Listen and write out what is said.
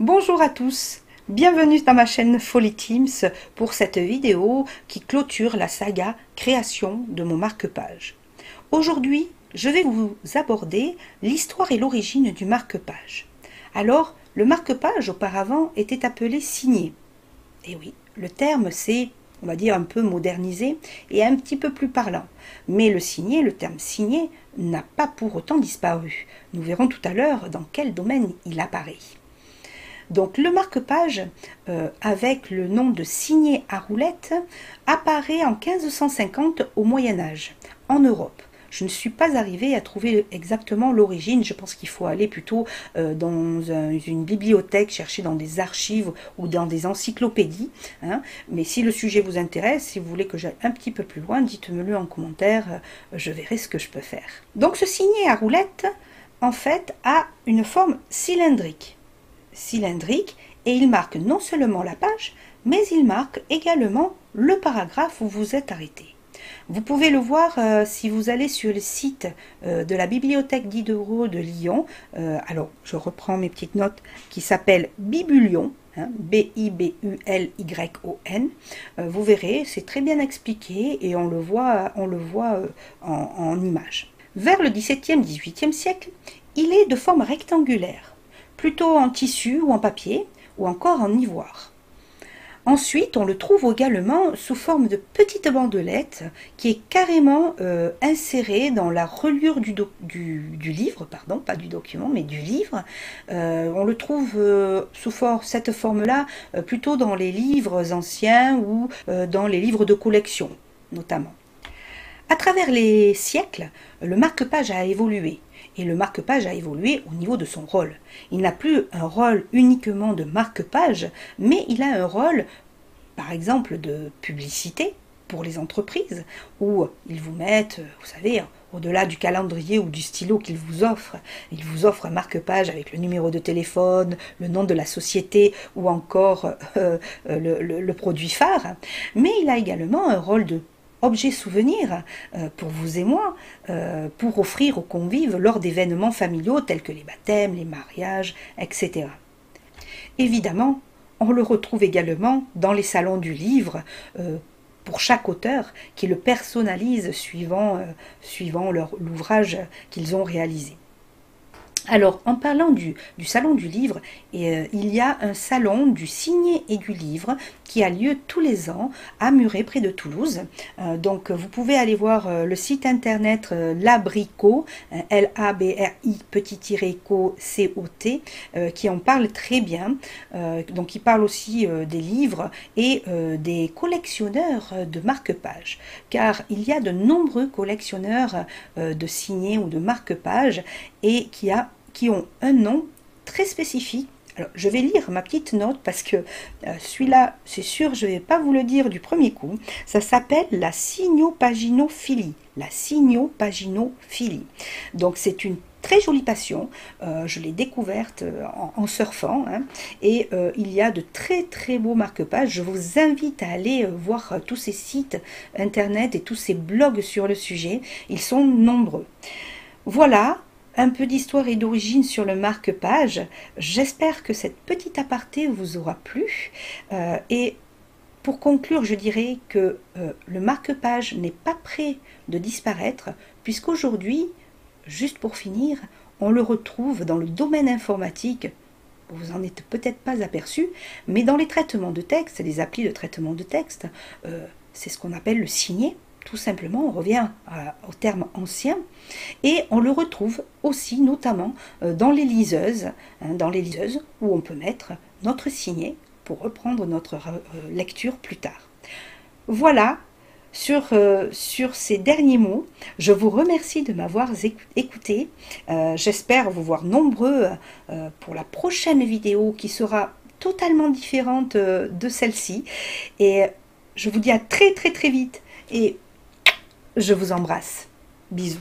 Bonjour à tous, bienvenue dans ma chaîne Folly Teams pour cette vidéo qui clôture la saga création de mon marque-page. Aujourd'hui, je vais vous aborder l'histoire et l'origine du marque-page. Alors, le marque-page auparavant était appelé signet. Et oui, le terme s'est, on va dire, un peu modernisé et un petit peu plus parlant. Mais le signet, le terme signet, n'a pas pour autant disparu. Nous verrons tout à l'heure dans quel domaine il apparaît. Donc le marque-page, avec le nom de signet à roulette, apparaît en 1550 au Moyen-Âge, en Europe. Je ne suis pas arrivée à trouver exactement l'origine, je pense qu'il faut aller plutôt dans une bibliothèque, chercher dans des archives ou dans des encyclopédies. Hein. Mais si le sujet vous intéresse, si vous voulez que j'aille un petit peu plus loin, dites-me-le en commentaire, je verrai ce que je peux faire. Donc ce signet à roulette, en fait, a une forme cylindrique et il marque non seulement la page, mais il marque également le paragraphe où vous êtes arrêté. Vous pouvez le voir si vous allez sur le site de la bibliothèque Diderot de Lyon. Alors, je reprends mes petites notes qui s'appellent Bibulion, hein, B-I-B-U-L-Y-O-N. Vous verrez, c'est très bien expliqué et on le voit en images. Vers le XVIIe, XVIIIe siècle, il est de forme rectangulaire, plutôt en tissu ou en papier, ou encore en ivoire. Ensuite, on le trouve également sous forme de petite bandelette qui est carrément insérée dans la reliure du livre, pardon, pas du document, mais du livre. On le trouve sous cette forme-là plutôt dans les livres anciens ou dans les livres de collection, notamment. À travers les siècles, le marque-page a évolué. Et le marque-page a évolué au niveau de son rôle. Il n'a plus un rôle uniquement de marque-page, mais il a un rôle, par exemple, de publicité pour les entreprises, où ils vous mettent, vous savez, au-delà du calendrier ou du stylo qu'ils vous offrent, ils vous offrent un marque-page avec le numéro de téléphone, le nom de la société ou encore le produit phare. Mais il a également un rôle de objet souvenir pour vous et moi, pour offrir aux convives lors d'événements familiaux tels que les baptêmes, les mariages, etc. Évidemment, on le retrouve également dans les salons du livre, pour chaque auteur qui le personnalise suivant l'ouvrage qu'ils ont réalisé. Alors, en parlant du salon du livre, il y a un salon du signet et du livre qui a lieu tous les ans à Muret, près de Toulouse. Donc, vous pouvez aller voir le site internet Labricot, L-A-B-R-I C-O-T, qui en parle très bien. Donc, il parle aussi des livres et des collectionneurs de marque-pages, car il y a de nombreux collectionneurs de signets ou de marque-pages et qui ont un nom très spécifique. Alors, je vais lire ma petite note parce que celui-là, c'est sûr, je ne vais pas vous le dire du premier coup. Ça s'appelle la signopaginophilie. La signopaginophilie. Donc, c'est une très jolie passion. Je l'ai découverte en surfant. Hein, et il y a de très très beaux marque-pages. Je vous invite à aller voir tous ces sites internet et tous ces blogs sur le sujet. Ils sont nombreux. Voilà. Un peu d'histoire et d'origine sur le marque-page. J'espère que cette petite aparté vous aura plu. Et pour conclure, je dirais que le marque-page n'est pas prêt de disparaître, puisqu'aujourd'hui, juste pour finir, on le retrouve dans le domaine informatique. Vous en êtes peut-être pas aperçu, mais dans les traitements de texte, les applis de traitement de texte, c'est ce qu'on appelle le signet. Tout simplement, on revient au terme ancien et on le retrouve aussi notamment dans les liseuses, où on peut mettre notre signet pour reprendre notre lecture plus tard. Voilà, sur ces derniers mots, je vous remercie de m'avoir écouté. J'espère vous voir nombreux pour la prochaine vidéo qui sera totalement différente de celle-ci. Et je vous dis à très très très vite et je vous embrasse. Bisous.